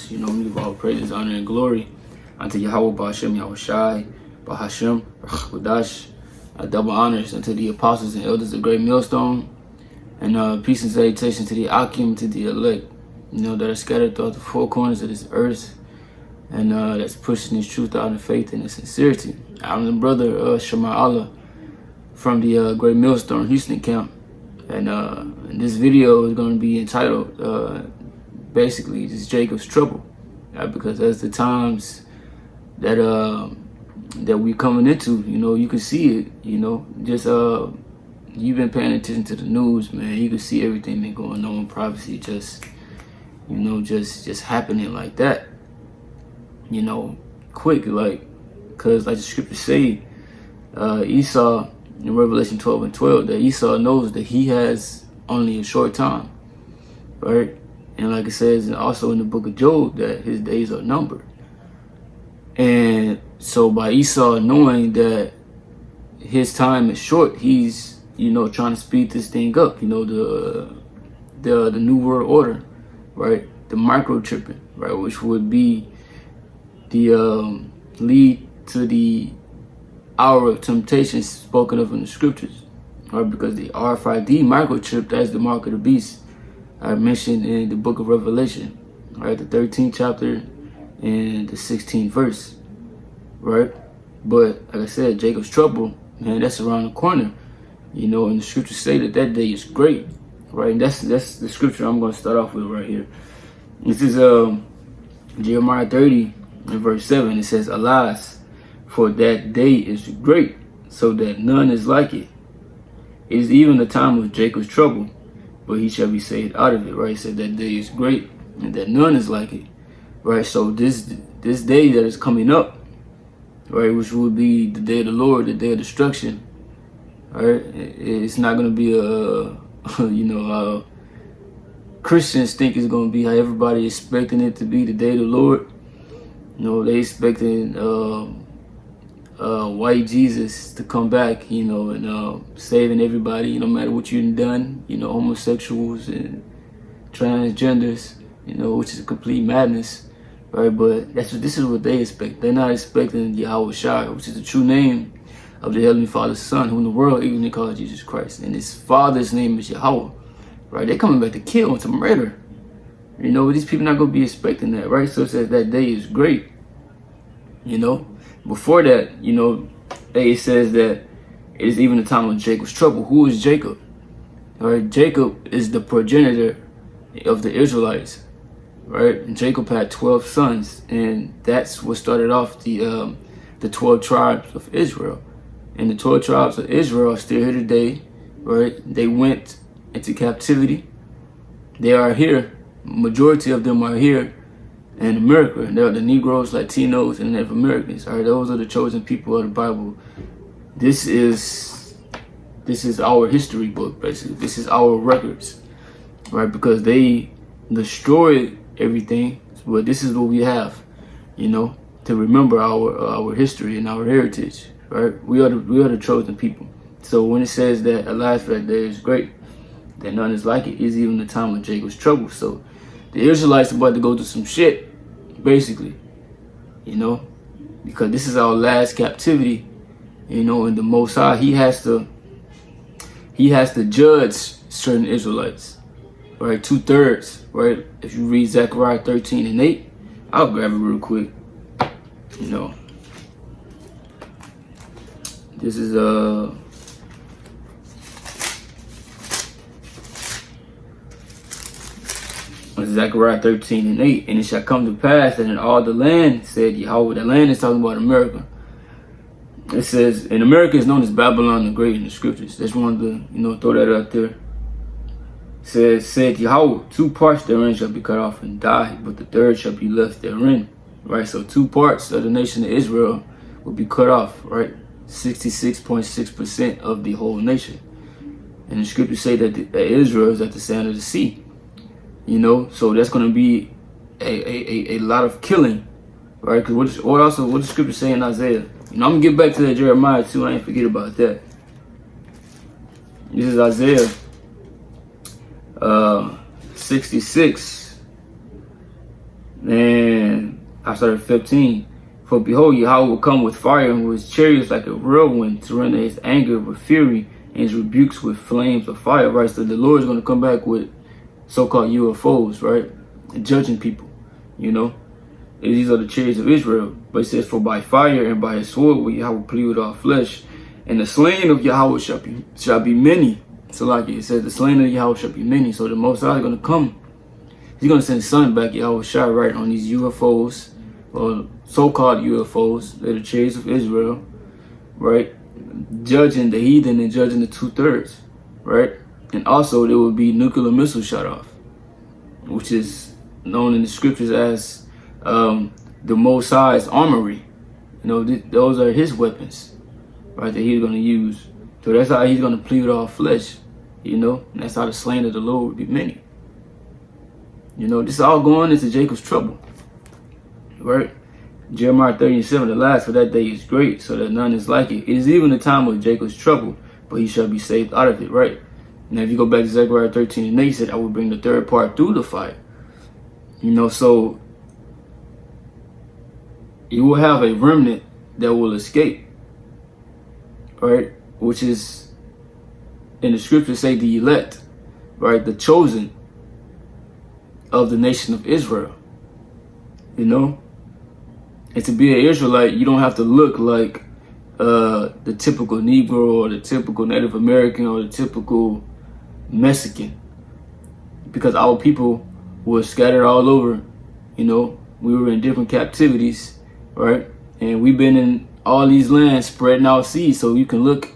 us. You know, we give all praises, honor, and glory unto Yahweh, Ba'ashem, Yahushai, Bahashem, Wadash. Double honors unto the apostles and elders of Great Millstone. And peace and salutation to the Akim, to the elect, you know, that are scattered throughout the four corners of this earth. And that's pushing this truth out in faith and in sincerity. I'm the brother Shema Allah from the Great Millstone Houston camp. And this video is going to be entitled, basically, just Jacob's Trouble. Because that's the times that that we coming into, you know, you can see it, you know, just you've been paying attention to the news, man. You can see everything been going on, prophecy just, you know, just happening like that, you know, quick, like, because like the scriptures say, Esau in Revelation 12:12, that Esau knows that he has only a short time, right? And like it says also in the book of Job, that his days are numbered. And so by Esau knowing that his time is short, he's, you know, trying to speed this thing up, you know, the new world order, right? The microchipping, right? Which would be the lead to the hour of temptation spoken of in the scriptures, right? Because the RFID microchip, that's the mark of the beast, I mentioned in the book of Revelation, right? The 13th chapter and the 16th verse, right? But like I said, Jacob's trouble, man, that's around the corner, you know, and the scriptures say that that day is great, right? And that's the scripture I'm going to start off with right here. This is Jeremiah 30 and verse 7. It says, "Alas, for that day is great, so that none is like it. It is even the time of Jacob's trouble, but he shall be saved out of it," right? It said that day is great and that none is like it, right? So this day that is coming up, right, which will be the day of the Lord, the day of destruction, right? It's not going to be you know, Christians think it's going to be how everybody expecting it to be, the day of the Lord. You know, they expecting white Jesus to come back, you know, and saving everybody, no matter what you've done, you know, homosexuals and transgenders, you know, which is a complete madness, right? But this is what they expect. They're not expecting Yahushai, which is the true name of the Heavenly Father's Son, whom the world even calls Jesus Christ. And his Father's name is Yahweh, right? They're coming back to kill and to murder. You know, these people not going to be expecting that, right? So it says that day is great, you know. Before that, you know, it says that it is even the time of Jacob's trouble. Who is Jacob? All right, Jacob is the progenitor of the Israelites, right? And Jacob had 12 sons, and that's what started off the 12 tribes of Israel. And the 12 tribes of Israel are still here today, right? They went into captivity. They are here. Majority of them are here in America. And they're the Negroes, Latinos, and Native Americans. All right, those are the chosen people of the Bible. This is our history book, basically. This is our records, right? Because they destroyed everything, but this is what we have, you know, to remember our history and our heritage, right? We are the chosen people. So when it says that alas, for that day is great, that none is like it, is even the time of Jacob's trouble. So the Israelites are about to go through some shit, basically, you know, because this is our last captivity, you know, and the Most High, he has to judge certain Israelites, right? 2/3, right? If you read Zechariah 13 and 8, I'll grab it real quick, you know. This is Zechariah 13 and 8, "And it shall come to pass that in all the land, said Yahweh," the land is talking about America. It says, and America is known as Babylon the Great in the scriptures. Just wanted to, you know, throw that out there. It said Yahweh, "2 parts therein shall be cut off and die, but the third shall be left therein." Right, so 2 parts of the nation of Israel will be cut off, right? 66.6% of the whole nation. And the scriptures say that Israel is at the sand of the sea. You know, so that's going to be a lot of killing, right? Because what the scripture say in Isaiah? You know, I'm going to get back to that Jeremiah too. I ain't forget about that. This is Isaiah 66 and I started 15. For behold, Yahweh will come with fire and with his chariots like a whirlwind to render his anger with fury and his rebukes with flames of fire, right? So the Lord is going to come back with so-called UFOs, right? And judging people, you know. And these are the chariots of Israel. But it says, for by fire and by his sword will Yahweh plead with all flesh. And the slain of Yahweh shall be many. So like it says, the slain of Yahweh shall be many. So the Most High is going to come. He's going to send his son back, Yahweh Shai, right, on these UFOs, or so-called UFOs. They're the chariots of Israel, right? Judging the heathen and judging the 2/3, right? And also there will be nuclear missiles shot off, which is known in the scriptures as the Most High's armory. You know, those are his weapons, right, that he's going to use. So that's how he's going to plead with all flesh, you know, and that's how the slain of the Lord will be many. You know, this is all going into Jacob's trouble, right? Jeremiah 30:7, the last for that day is great, so that none is like it. It is even the time of Jacob's trouble, but he shall be saved out of it, right? Now, if you go back to Zechariah 13:8, he said, I will bring the third part through the fire. You know, so you will have a remnant that will escape, right? Which is, in the scriptures say, the elect, right? The chosen of the nation of Israel, you know. And to be an Israelite, you don't have to look like the typical Negro or the typical Native American or the typical Mexican, because our people were scattered all over. You know, we were in different captivities, right? And we've been in all these lands spreading out seeds, so you can look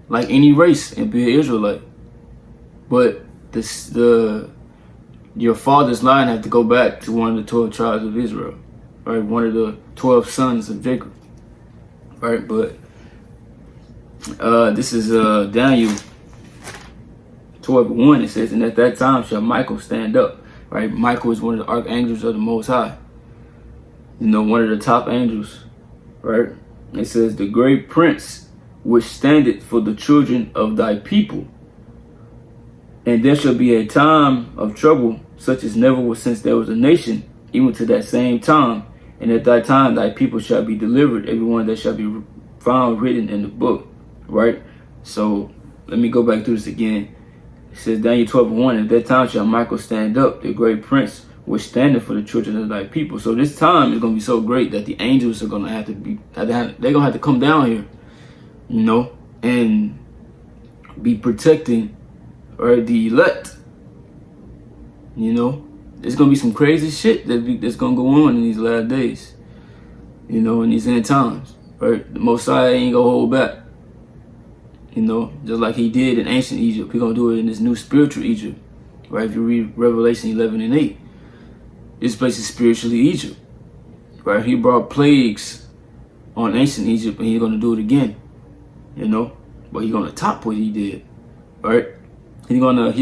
like any race and be an Israelite. But your father's line had to go back to one of the 12 tribes of Israel, right? One of the 12 sons of Jacob, right? But this is Daniel 12:1. It says, and at that time shall Michael stand up, right? Michael is one of the archangels of the Most High, you know, one of the top angels, right? It says, the great prince which standeth for the children of thy people. And there shall be a time of trouble, such as never was since there was a nation, even to that same time. And at that time thy people shall be delivered, everyone that shall be found written in the book, right? So let me go back through this again. It says, Daniel 12:1, at that time shall Michael stand up, the great prince, which standeth for the children of thy people. So this time is going to be so great that the angels are going to have to be, they're going to have to come down here, you know, and be protecting, or the elect. You know, there's gonna be some crazy shit that's gonna go on in these last days, you know, in these end times, right? The Most High ain't gonna hold back, you know, just like he did in ancient Egypt. He gonna do it in this new spiritual Egypt, right? If you read Revelation 11:8, this place is spiritually Egypt, right? He brought plagues on ancient Egypt, and he's gonna do it again, you know, but he's gonna top what he did, right? He's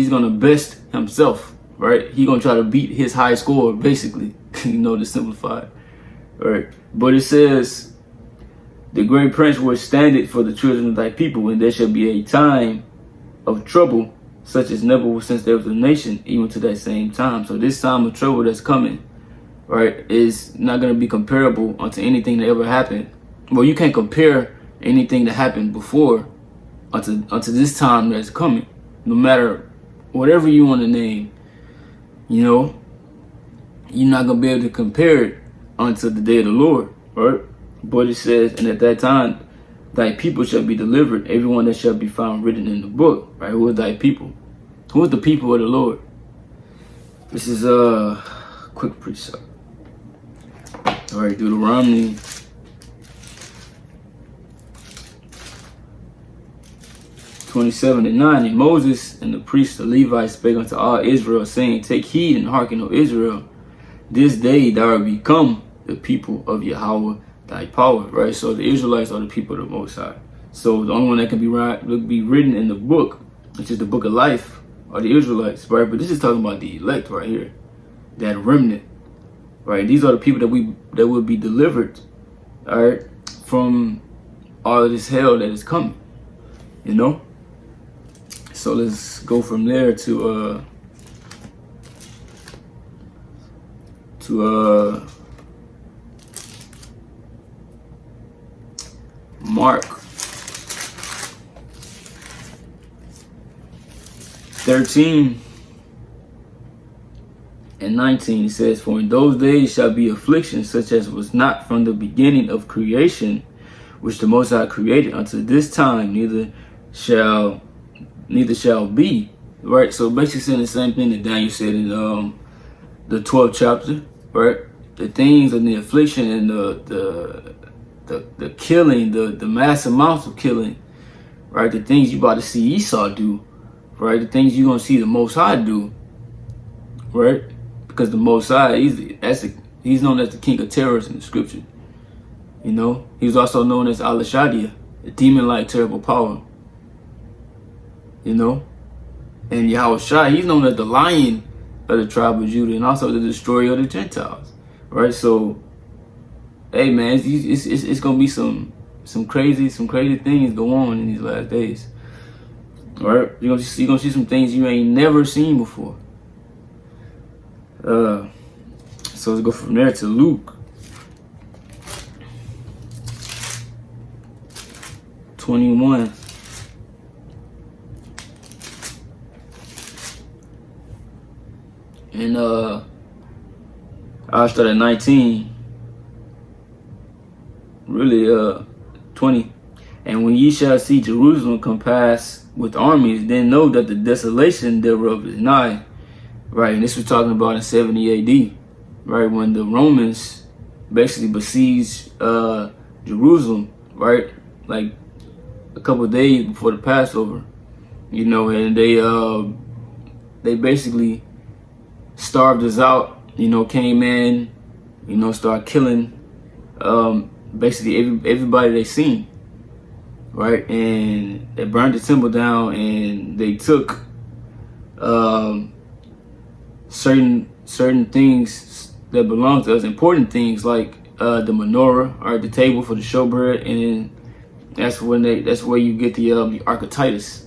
gonna best himself, right? He's gonna try to beat his high score, basically, you know, to simplify it, right? But it says, the great prince will stand it for the children of thy people, and there shall be a time of trouble, such as never was since there was a nation, even to that same time. So this time of trouble that's coming, right, is not gonna be comparable unto anything that ever happened. Well, you can't compare anything that happened before unto this time that's coming. No matter whatever you want to name, you know, you're not going to be able to compare it unto the day of the Lord, right? But it says, and at that time, thy people shall be delivered, everyone that shall be found written in the book, right? Who are thy people? Who are the people of the Lord? This is a quick precept. All right, Deuteronomy 27:9, and Moses and the priests the Levites spake unto all Israel, saying, take heed and hearken, O Israel, this day thou art become the people of Yahweh thy power, right? So the Israelites are the people of the Most High. So the only one that can be written in the book, which is the book of life, are the Israelites, right? But this is talking about the elect right here, that remnant, right? These are the people that will be delivered, all right, from all of this hell that is coming, you know. So let's go from there to Mark 13 and 19, it says, "For in those days shall be affliction such as was not from the beginning of creation, which the Most High created unto this time, neither shall be." Right? So basically saying the same thing that Daniel said in the 12th chapter, right? The things and the affliction and the killing, the mass amounts of killing, right? The things you about to see Esau do, right? The things you're gonna see the Most High do, right? Because the Most High, he's known as the king of terrors in the scripture. You know, he's also known as Al-Shaddai, a demon-like terrible power. You know, and Yahushua, he's known as the Lion of the tribe of Judah, and also the destroyer of the Gentiles. Right? So, hey man, it's gonna be some crazy things go on in these last days. All right, you're gonna see some things you ain't never seen before. So let's go from there to Luke 21. And I'll start at 19. Really, 20. "And when ye shall see Jerusalem compassed with armies, then know that the desolation thereof is nigh." Right, and this was talking about in 70 AD, right, when the Romans basically besieged Jerusalem, right, like a couple of days before the Passover, you know, and they basically starved us out, you know, came in, you know, started killing basically everybody they seen, right? And they burned the temple down, and they took certain things that belong to us, important things like the menorah, or the table for the showbread, and that's where you get the archetypus,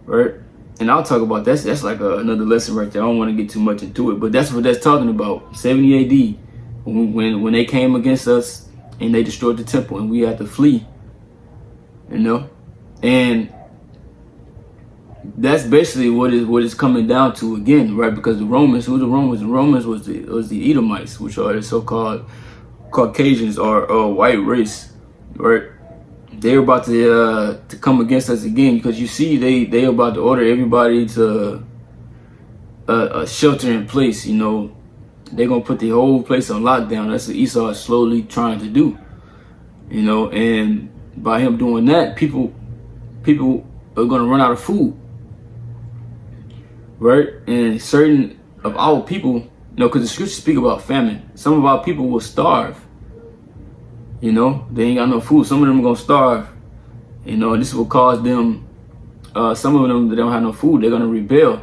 right? And I'll talk about that. That's like another lesson right there. I don't want to get too much into it, but that's what that's talking about. 70 AD, when they came against us and they destroyed the temple, and we had to flee, you know, and that's basically what is coming down to again, right? Because the Romans, who the Romans? The Romans was the Edomites, which are the so-called Caucasians, or white race, right? They're about to come against us again, because you see they about to order everybody to a shelter in place. You know, they're gonna put the whole place on lockdown. That's what Esau is slowly trying to do. You know, and by him doing that, people are gonna run out of food, right? And certain of our people, you know, because the scriptures speak about famine. Some of our people will starve. You know, they ain't got no food. Some of them are gonna starve. You know, and this will cause them. Some of them that don't have no food, they're gonna rebel,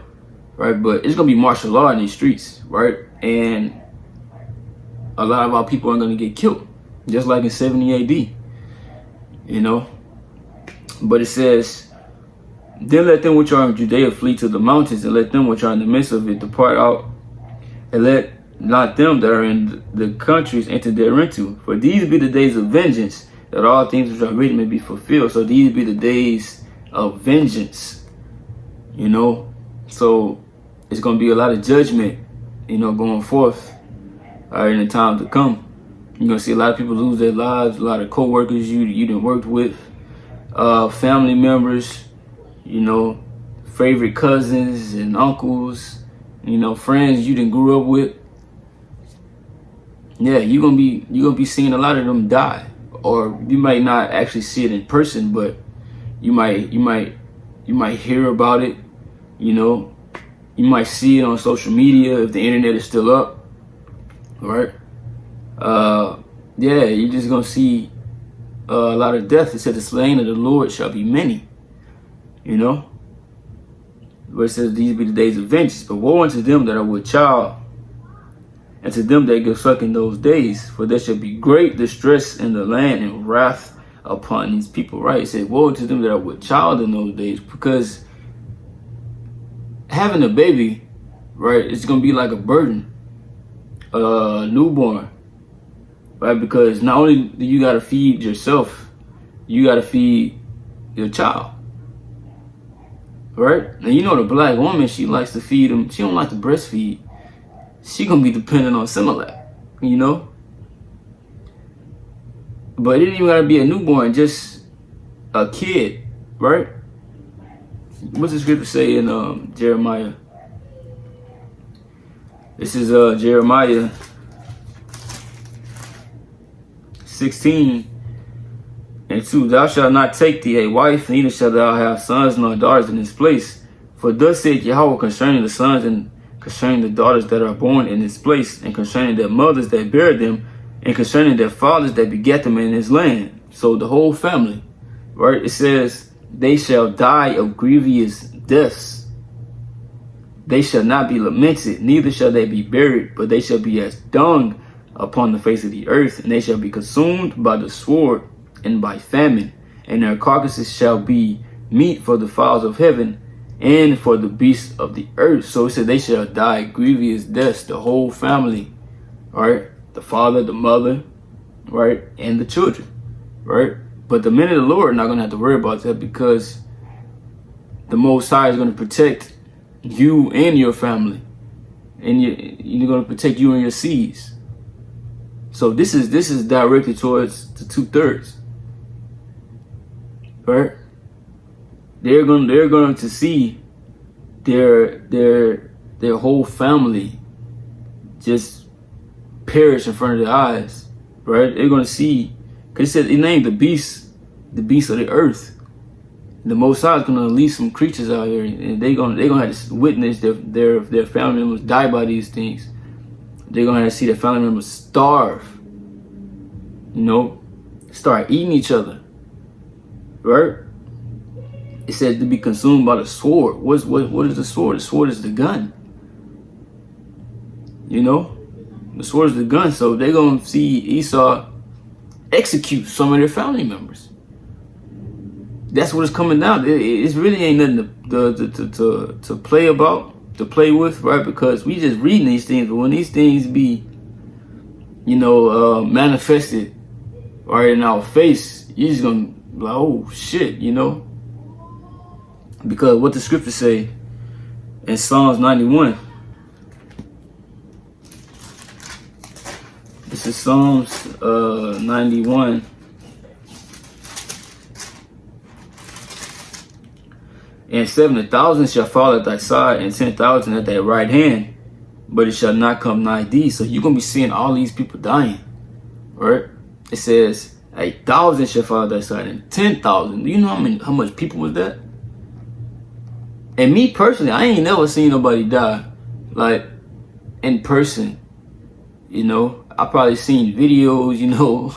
right? But it's gonna be martial law in these streets, right? And a lot of our people are gonna get killed, just like in 70 AD. You know, but it says, "Then let them which are in Judea flee to the mountains, and let them which are in the midst of it depart out, and let not them that are in the countries enter thereinto. For these be the days of vengeance, that all things which are written may be fulfilled." So these be the days of vengeance, you know. So it's going to be a lot of judgment, you know, going forth in the time to come. You're going to see a lot of people lose their lives, a lot of co-workers you done worked with, family members, you know, favorite cousins and uncles, you know, friends you done grew up with. Yeah, you're gonna be seeing a lot of them die, or you might not actually see it in person, but you might hear about it. You know, you might see it on social media if the internet is still up, right? Yeah, you're just gonna see a lot of death. It said, "The slain of the Lord shall be many," you know. Where it says, "These be the days of vengeance, but woe unto them that are with child, and to them that give suck in those days, for there shall be great distress in the land and wrath upon these people." Right? It said, "Woe to them that are with child in those days," because having a baby, right, it's gonna be like a burden, newborn, right? Because not only do you gotta feed yourself, you got to feed your child. Right? And you know the black woman, she likes to feed them. She don't like to breastfeed. She going to be dependent on Similac, you know? But it didn't even got to be a newborn, just a kid, right? What's the scripture say in Jeremiah? This is Jeremiah 16:2. Thou shalt not take thee a wife, neither shalt thou have sons nor daughters in this place. For thus saith Yahweh concerning the sons and concerning the daughters that are born in this place, and concerning their mothers that bear them, and concerning their fathers that begat them in this land. So the whole family, right? It says, they shall die of grievous deaths. They shall not be lamented, neither shall they be buried, but they shall be as dung upon the face of the earth, and they shall be consumed by the sword and by famine, and their carcasses shall be meat for the fowls of heaven and for the beasts of the earth. So it said they shall die grievous deaths, the whole family, right? The father, the mother, right? And the children, right? But the men of the Lord are not going to have to worry about that, because the Most High is going to protect you and your family, and you're going to protect you and your seeds. So this is directed towards the 2/3, right? They're going to see their whole family just perish in front of their eyes, right? They're going to see, because it said he named the beasts of the earth. The Most High is going to release some creatures out here, and they're gonna have to witness their family members die by these things. They're going to have to see their family members starve, you know, start eating each other, right? It said to be consumed by the sword. What is the sword? The sword is the gun, you know. The sword is the gun. So they're going to see Esau execute some of their family members. That's what it's coming down. It really ain't nothing to play about, to play with, right? Because we just reading these things, but when these things be, you know, manifested right in our face, you're just gonna be like, oh shit, you know? Because what the scriptures say in Psalms 91. This is Psalms 91. And 7,000 shall fall at thy side, and 10,000 at thy right hand, but it shall not come nigh thee. So you're gonna be seeing all these people dying, right? It says 1,000 shall fall at thy side, and 10,000. Do you know how much people was that? And me personally, I ain't never seen nobody die like in person. You know, I probably seen videos, you know,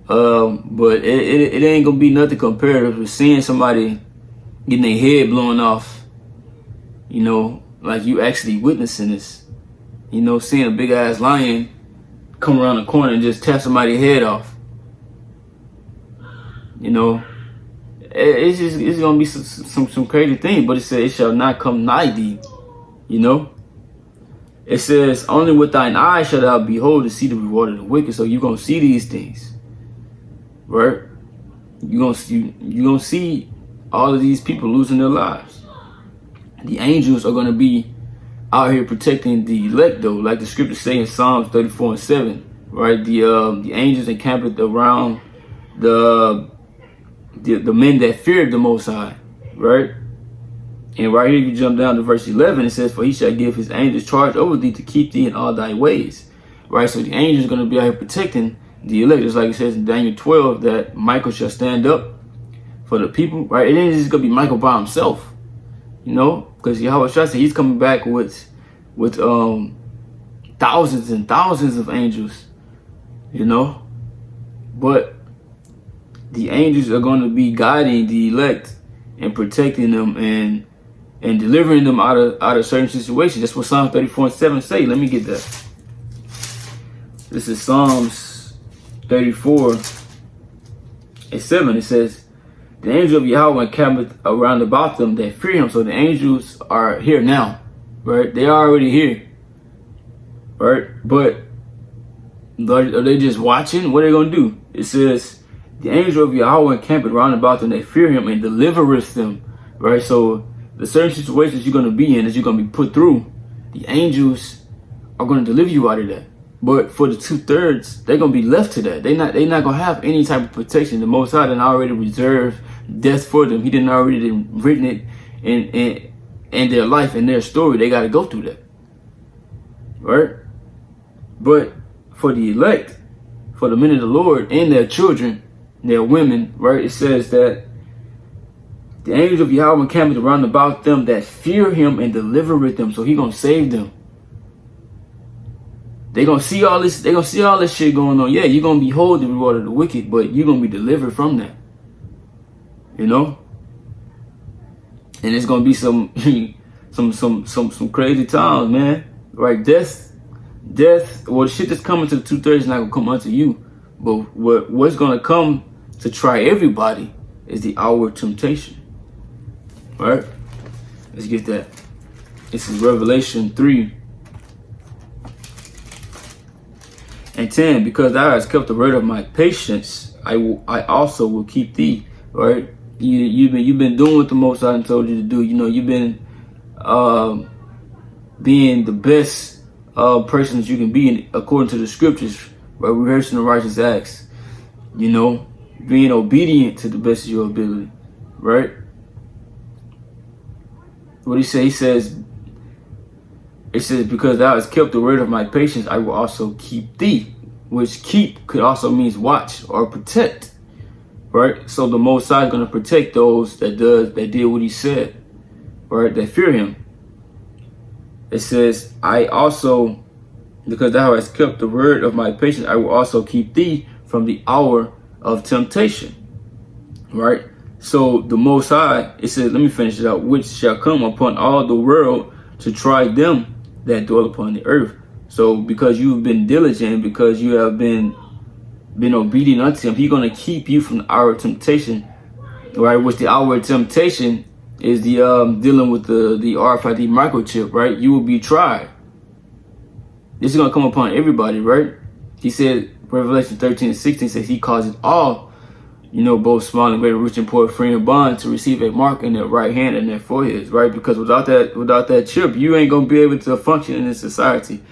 but it ain't gonna be nothing compared to seeing somebody getting their head blown off, you know, like you actually witnessing this, you know, seeing a big ass lion come around the corner and just tap somebody's head off, you know. It's gonna be some crazy thing, but it says it shall not come nigh thee, you know. It says only with thine eyes shalt thou behold to see the reward of the wicked. So you're gonna see these things, right? You're gonna see all of these people losing their lives. The angels are going to be out here protecting the elect, though, like the scriptures say in Psalms 34:7, right? The angels encamped around the men that feared the Most High, right? And right here, you jump down to verse 11, it says, for he shall give his angels charge over thee to keep thee in all thy ways, right? So the angels are going to be out here protecting the elect, just like it says in Daniel 12 that Michael shall stand up for the people, right? It ain't just gonna be Michael by himself, you know, because Yahweh said he's coming back with thousands and thousands of angels, you know. But the angels are going to be guiding the elect and protecting them and delivering them out of certain situations. That's what Psalm 34:7 say. Let me get that. This is Psalms 34:7. It says, the angel of Yahweh encampeth around about them that fear him. So the angels are here now, right? They are already here, right? But are they just watching? What are they going to do? It says, The angel of Yahweh encampeth round about them that fear him and delivereth them. Right? So the certain situations you're going to be in, that you're going to be put through, the angels are going to deliver you out of that. But for the 2/3, they're going to be left to that. They're not going to have any type of protection. The Most High done already reserved death for them. He didn't already written it in their life and their story. They got to go through that. Right? But for the elect, for the men of the Lord and their children, their women, right, it says that the angels of Yahweh encampeth round about them that fear him and delivereth them. So he gonna save them. They gonna see all this. They gonna see all this shit going on. Yeah, you're gonna behold the reward of the wicked, but you're gonna be delivered from that. You know, and it's gonna be some crazy times, man. Right? Death. Well, the shit that's coming to the 2/3 is not gonna come unto you, but what's gonna come to try everybody is the hour of temptation. Right? Let's get that. This is Revelation 3:10. Because thou hast kept the word of my patience, I also will keep thee. Right? You've been doing what the Most High told you to do. You know, you've been being the best person that you can be in, according to the scriptures, right? Rehearsing the righteous acts. You know, being obedient to the best of your ability. Right? What he say? He says, it says, because thou hast kept the word of my patience, I will also keep thee. Which keep could also means watch or protect. Right? So the Most High is going to protect those that did what he said. Right? That fear him. It says, I also, because thou hast kept the word of my patience, I will also keep thee from the hour of temptation. Right? So the Most High, it says, let me finish it out, which shall come upon all the world to try them that dwell upon the earth. So because you've been diligent, because you have been obedient unto him, he's going to keep you from the hour of temptation. Right? Which the hour of temptation is the dealing with the RFID microchip, right? You will be tried. This is going to come upon everybody, right? He said, Revelation 13:16 says he causes all, you know, both small and great, rich and poor, free and bond, to receive a mark in their right hand and their foreheads, right? Because without that chip, you ain't going to be able to function in this society,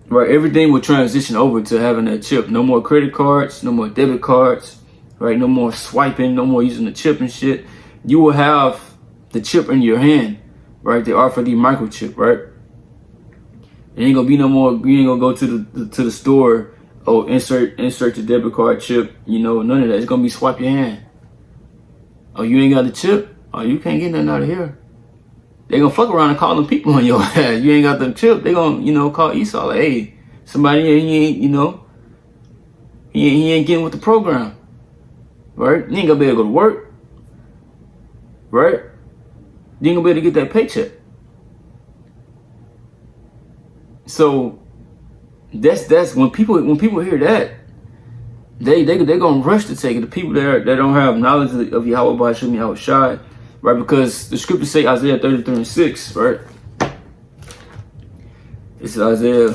right? Everything will transition over to having that chip. No more credit cards, no more debit cards, right? No more swiping, no more using the chip and shit. You will have the chip in your hand, right? The RFID microchip, right? It ain't gonna be no more. You ain't gonna go to the store. Oh, insert the debit card chip. You know, none of that. It's gonna be swipe your hand. Oh, you ain't got the chip. Oh, you can't get nothing out of here. They gonna fuck around and call them people on your ass. You ain't got the chip. They gonna, you know, call Esau like, hey, somebody he ain't, you know, he ain't getting with the program, right? You ain't gonna be able to go to work, right? You ain't gonna be able to get that paycheck. So that's when people hear that, they gonna rush to take it. The people that don't have knowledge of Yahweh Ba'ashem Yahweh Shai, right? Because the scriptures say Isaiah 33:6, right? It's Isaiah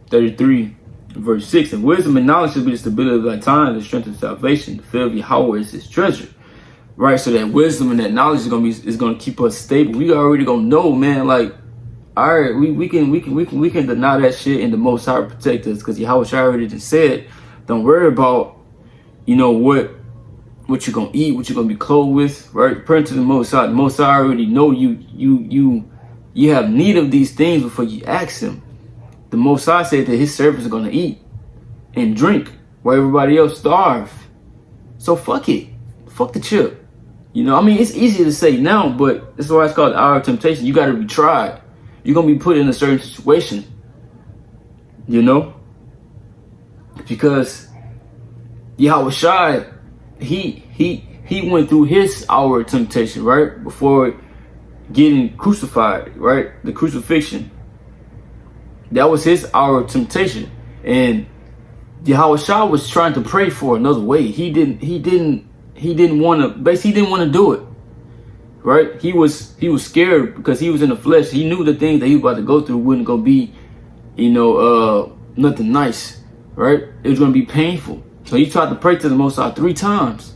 33:6, and wisdom and knowledge shall be the stability of thy time, the strength of salvation. The fear of Yahweh is his treasure. Right, so that wisdom and that knowledge is gonna keep us stable. We already gonna know, man. Like, all right, we can deny that shit, and the Most High will protect us, because Yahweh already just said, don't worry about, you know, what you're gonna eat, what you're gonna be clothed with. Right, praying to the Most High. The Most High already know you have need of these things before you ask him. The Most High said that his servants are gonna eat and drink while everybody else starve. So fuck it, fuck the chip. You know, I mean, it's easy to say now, but that's why it's called the hour of temptation. You got to be tried. You're going to be put in a certain situation, you know, because Yahweh Shai, he went through his hour of temptation, right? Before getting crucified, right? The crucifixion. That was his hour of temptation. And Yahweh Shai was trying to pray for another way. He didn't want to do it, right? He was scared because he was in the flesh. He knew the things that he was about to go through wasn't gonna be, you know, nothing nice, right? It was gonna be painful. So he tried to pray to the Most High 3 times,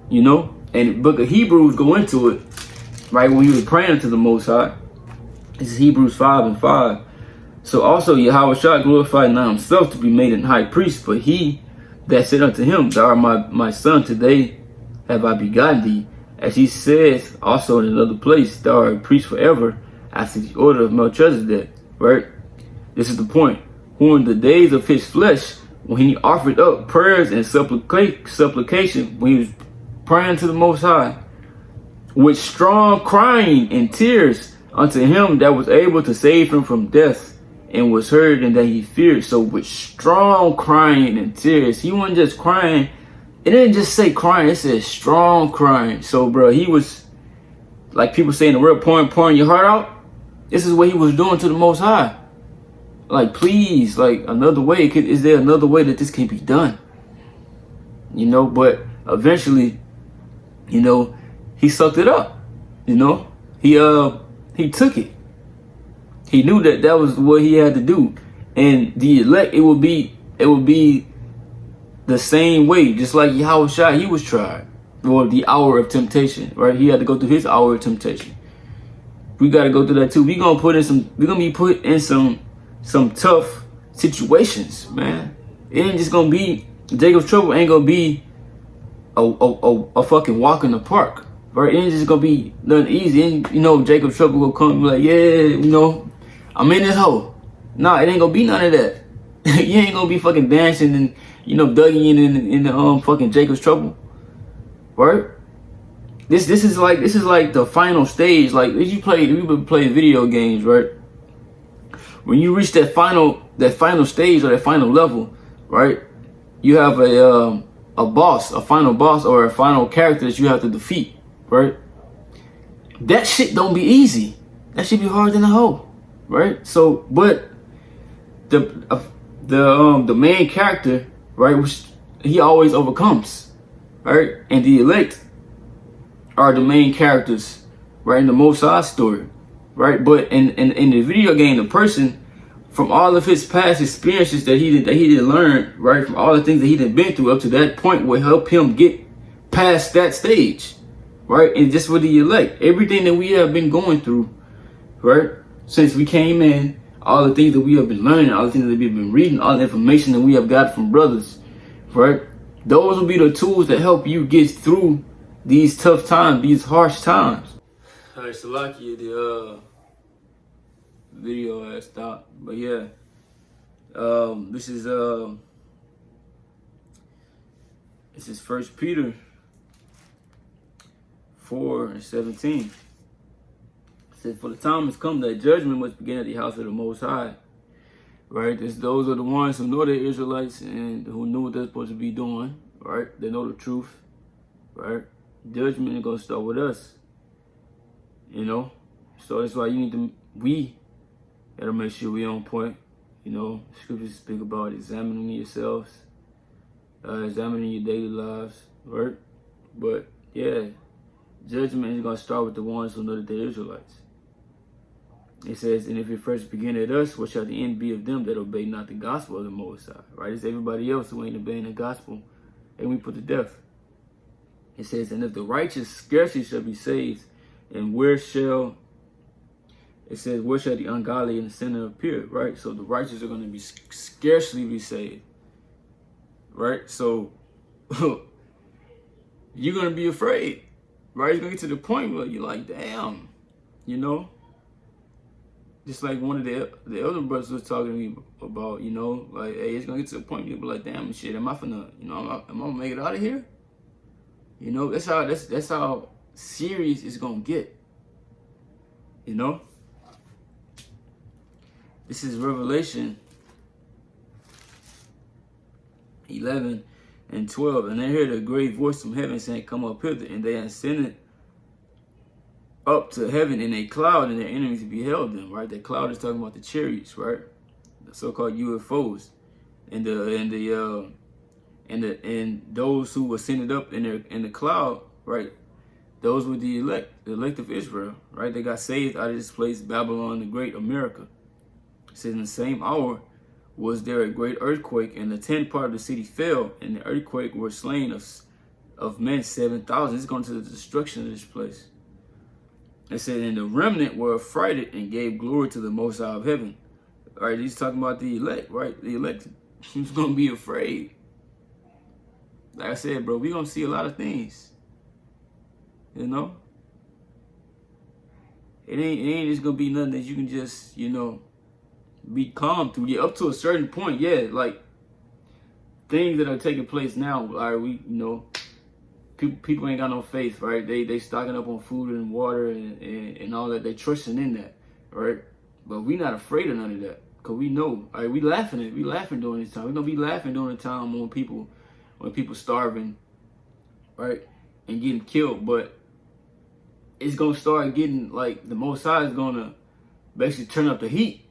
you know? And the book of Hebrews go into it, right? When he was praying to the Most High. This is Hebrews 5:5. So also Yahweh Shah glorified not himself to be made an high priest, but he that said unto him, Thou art my son, today have I begotten thee. As he says also in another place, Thou art a priest forever, after the order of Melchizedek, right? This is the point. Who in the days of his flesh, when he offered up prayers and supplication, when he was praying to the Most High, with strong crying and tears unto him that was able to save him from death, and was heard, and that he feared. So with strong crying and tears, he wasn't just crying. It didn't just say crying, it said strong crying. So bro, he was, like people say in the world, pouring your heart out. This is what he was doing to the Most High. Like, please, like, another way. Is there another way that this can be done? You know, but eventually, you know, he sucked it up. You know, he took it. He knew that that was what he had to do. And the elect, it would be the same way, just like Yahweh Shai, he was tried. Or the hour of temptation, right? He had to go through his hour of temptation. We got to go through that too. We're gonna be put in some tough situations, man. It ain't just gonna be, Jacob's trouble ain't gonna be a fucking walk in the park, right? It ain't just gonna be nothing easy. And, you know, Jacob's trouble will come and be like, yeah, you know, I'm in this hole. Nah, it ain't gonna be none of that. You ain't gonna be fucking dancing and, you know, dugging in the fucking Jacob's trouble, right? This is like the final stage. Like, if you play video games, right? When you reach that final stage or that final level, right? You have a final boss or a final character that you have to defeat, right? That shit don't be easy. That should be harder than a hoe, right? So, but the main character, right, which he always overcomes, right? And the elect are the main characters, right, in the Most High story, right? But in the video game, the person, from all of his past experiences that he did learn, right, from all the things that he did been through up to that point, will help him get past that stage, right? And just for the elect, everything that we have been going through, right, since we came in, all the things that we have been learning, all the things that we've been reading, all the information that we have got from brothers, right? Those will be the tools that help you get through these tough times, these harsh times. All right, Salakia, the video has stopped, but yeah, this is 1 Peter 4:17. It says, for the time has come that judgment must begin at the house of the Most High. Right? Those are the ones who know they're Israelites and who know what they're supposed to be doing. Right? They know the truth. Right? Judgment is going to start with us. You know? So that's why we gotta make sure we on point. You know, scriptures speak about examining yourselves, examining your daily lives. Right? But yeah, judgment is going to start with the ones who know that they're Israelites. It says, and if it first begin at us, what shall the end be of them that obey not the gospel of the Most High? Right? It's everybody else who ain't obeying the gospel, and we put to death. It says, and if the righteous scarcely shall be saved, and where shall the ungodly and the sinner appear? Right? So the righteous are going to be scarcely be saved. Right? So you're going to be afraid. Right? It's going to get to the point where you're like, damn, you know? Just like one of the elder brothers was talking to me about, you know, like, hey, it's gonna get to the point where you'll be like, damn, shit, am I gonna make it out of here? You know, that's how serious it's gonna get. You know? This is Revelation 11:12, and they heard a great voice from heaven saying, come up hither, and they ascended up to heaven in a cloud, and their enemies beheld them. Right, that cloud is talking about the chariots, right, the so-called UFOs, and those who ascended up in the cloud, right, those were the elect of Israel, right. They got saved out of this place, Babylon the Great, America. It says in the same hour was there a great earthquake, and the 10th part of the city fell, and the earthquake were slain of men 7,000. It's going to the destruction of this place. It said, and the remnant were affrighted and gave glory to the Most High of heaven. All right, he's talking about the elect, right? The elect is going to be afraid. Like I said, bro, we're going to see a lot of things. You know? It ain't just going to be nothing that you can just, be calm through. Yeah, up to a certain point, yeah, like things that are taking place now, people ain't got no faith, right? They stocking up on food and water and all that. They trusting in that, right? But we not afraid of none of that, cause we know, all right, we laughing during this time. We're gonna be laughing during the time when people starving, right, and getting killed. But it's gonna start getting like the Most High is gonna basically turn up the heat.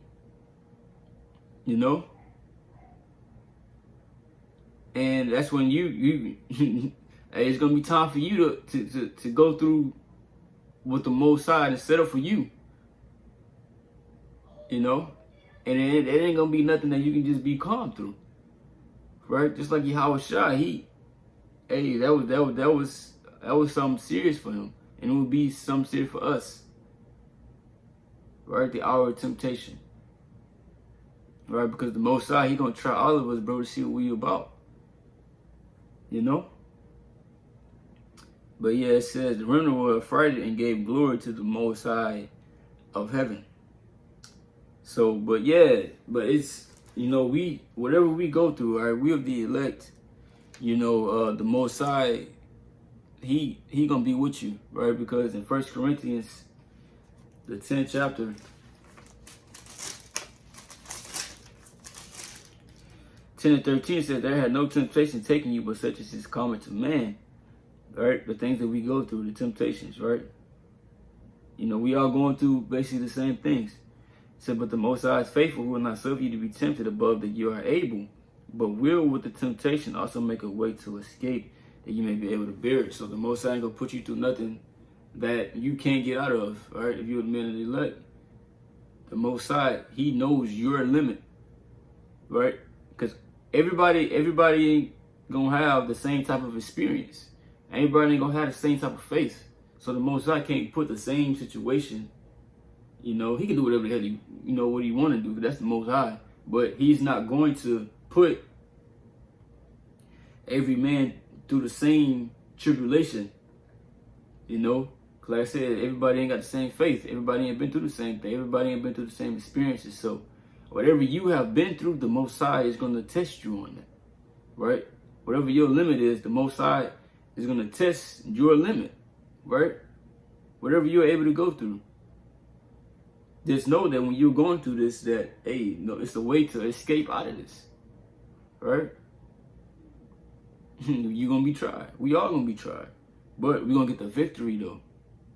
And that's when you it's gonna be time for you to go through with the Most High and settle for you. And it ain't gonna be nothing that you can just be calm through, right? Just like Yahawashi, that was something serious for him, and it would be something serious for us, right? The hour of temptation. Right, because the Most High, he gonna try all of us, bro, to see what we about. But yeah, it says the remnant were affrighted and gave glory to the Most High of heaven. So, but it's we whatever we go through, all right, we of the elect. The Most High, he gonna be with you, right? Because in 1 Corinthians, the 10th chapter. 10 and 13 says, there had no temptation taken you, but such as is common to man. Right? The things that we go through, the temptations, right? We all going through basically the same things. It said, but the Most High is faithful, who will not suffer you to be tempted above that you are able, but will with the temptation also make a way to escape, that you may be able to bear it. So the Most High ain't gonna put you through nothing that you can't get out of, right? If you're the man of the elect. The Most High, he knows your limit, right? Because everybody ain't gonna have the same type of experience. Everybody ain't gonna have the same type of faith. So the Most High can't put the same situation. He can do whatever the hell what he want to do. That's the Most High. But he's not going to put every man through the same tribulation. Like I said, everybody ain't got the same faith. Everybody ain't been through the same thing. Everybody ain't been through the same experiences. So whatever you have been through, the Most High is going to test you on that, right? Whatever your limit is, the Most High is going to test your limit, right? Whatever you're able to go through. Just know that when you're going through this, that, it's a way to escape out of this, right? You're going to be tried. We all going to be tried. But we're going to get the victory, though.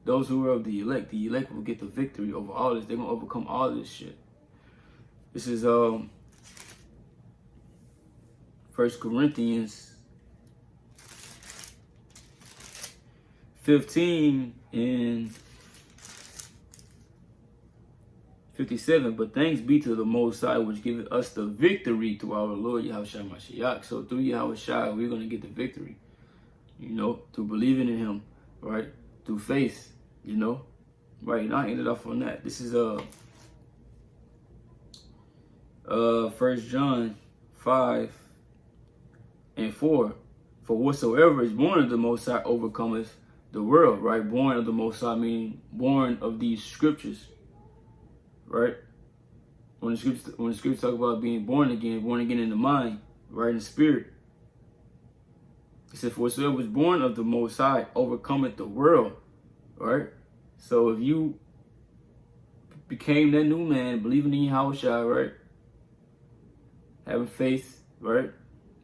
Those who are of the elect will get the victory over all this. They're going to overcome all this shit. This is 1 Corinthians 15 and 57. But thanks be to the Most High, which giveth us the victory through our Lord Yahushua Mashiach. So through Yahushua, we're going to get the victory, through believing in him, right? Through faith, right? And I ended off on that. This is 1 John 5 and 4. For whatsoever is born of the Most High overcometh the world, right? Born of the Most High meaning born of these scriptures, right? When the scriptures talk about being born again in the mind, right, in the spirit. It says, for whatsoever was born of the Most High overcometh the world, right? So if you became that new man, believing in Yahushua, right? Having faith, right?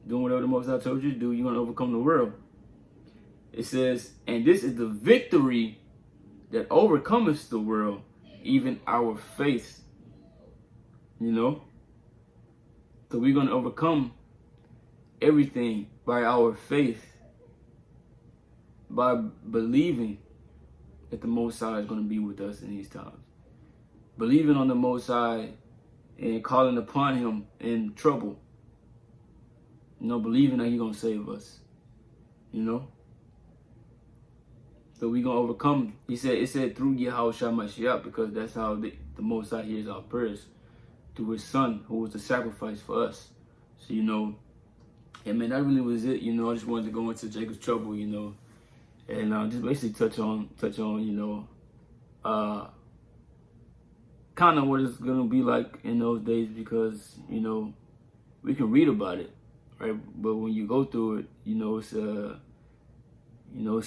Doing whatever the Most High told you to do, you're going to overcome the world. It says, and this is the victory that overcometh the world, even our faith. So we're going to overcome everything by our faith, by believing that the Most High is going to be with us in these times. Believing on the Most High and calling upon him in trouble. Believing that he's going to save us. So we going to overcome. It said through Yahushua Mashiach, because that's how the Most High hears our prayers. Through his son, who was the sacrifice for us. So, and man, that really was it. I just wanted to go into Jacob's trouble, and just basically touch on, kind of what it's going to be like in those days, because, we can read about it, right? But when you go through it, it's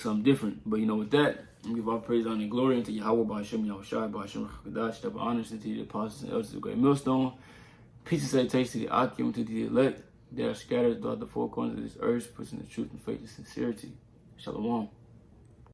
something different. But, with that, I give all praise, honor, and glory unto Yahweh, Ba'ashem, Yahushua, Ba'ashem, Chakadash, double honors unto the apostles and elders of the great millstone. Peace and salutations to the Akim, to the elect that are scattered throughout the four corners of this earth, pushing the truth and faith and sincerity. Shalom.